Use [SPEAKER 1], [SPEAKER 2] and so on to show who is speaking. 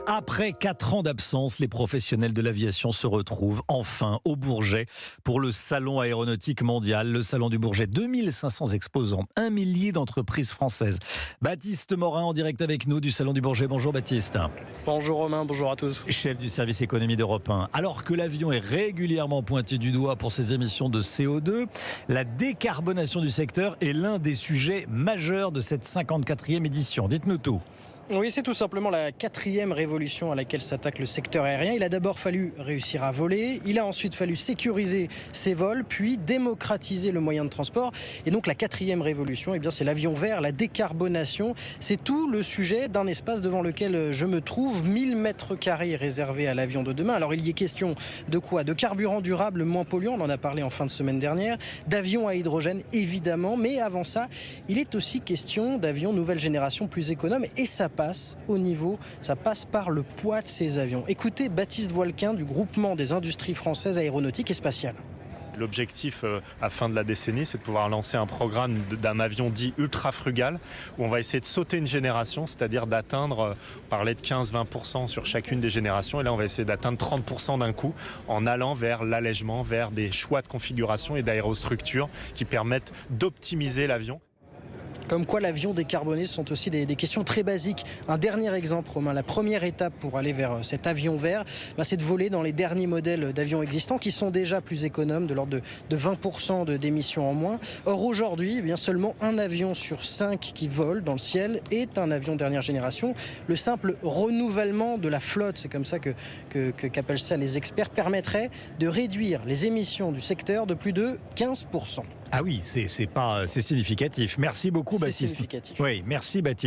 [SPEAKER 1] Après 4 ans d'absence, les professionnels de l'aviation se retrouvent enfin au Bourget pour le Salon aéronautique mondial. Le Salon du Bourget, 2500 exposants, 1 millier d'entreprises françaises. Baptiste Morin en direct avec nous du Salon du Bourget. Bonjour Baptiste.
[SPEAKER 2] Bonjour Romain, bonjour à tous.
[SPEAKER 1] Chef du service économie d'Europe 1. Alors que l'avion est régulièrement pointé du doigt pour ses émissions de CO2, la décarbonation du secteur est l'un des sujets majeurs de cette 54e édition. Dites-nous tout.
[SPEAKER 2] Oui, c'est tout simplement la 4e révolution à laquelle s'attaque le secteur aérien. Il a d'abord fallu réussir à voler, il a ensuite fallu sécuriser ses vols, puis démocratiser le moyen de transport. Et donc la 4e révolution, c'est l'avion vert, la décarbonation. C'est tout le sujet d'un espace devant lequel je me trouve, 1000 mètres carrés réservés à l'avion de demain. Alors il y est question de quoi? De carburant durable moins polluant, on en a parlé en fin de semaine dernière, d'avions à hydrogène évidemment, mais avant ça, il est aussi question d'avions nouvelle génération plus économes et ça passe par le poids de ces avions. Écoutez Baptiste Voilquin du groupement des industries françaises aéronautiques et spatiales.
[SPEAKER 3] L'objectif à fin de la décennie, c'est de pouvoir lancer un programme d'un avion dit ultra frugal, où on va essayer de sauter une génération, c'est-à-dire d'atteindre, on parlait de 15-20% sur chacune des générations, et là on va essayer d'atteindre 30% d'un coup, en allant vers l'allègement, vers des choix de configuration et d'aérostructure qui permettent d'optimiser l'avion.
[SPEAKER 2] Comme quoi l'avion décarboné, ce sont aussi des questions très basiques. Un dernier exemple, Romain, la première étape pour aller vers cet avion vert, c'est de voler dans les derniers modèles d'avions existants qui sont déjà plus économes, de l'ordre de 20% d'émissions en moins. Or aujourd'hui, seulement un avion sur 5 qui vole dans le ciel est un avion dernière génération. Le simple renouvellement de la flotte, c'est comme ça qu'appellent ça les experts, permettrait de réduire les émissions du secteur de plus de 15%.
[SPEAKER 1] Ah oui, c'est significatif. Merci beaucoup Baptiste.
[SPEAKER 2] Significatif.
[SPEAKER 1] Oui, merci Baptiste.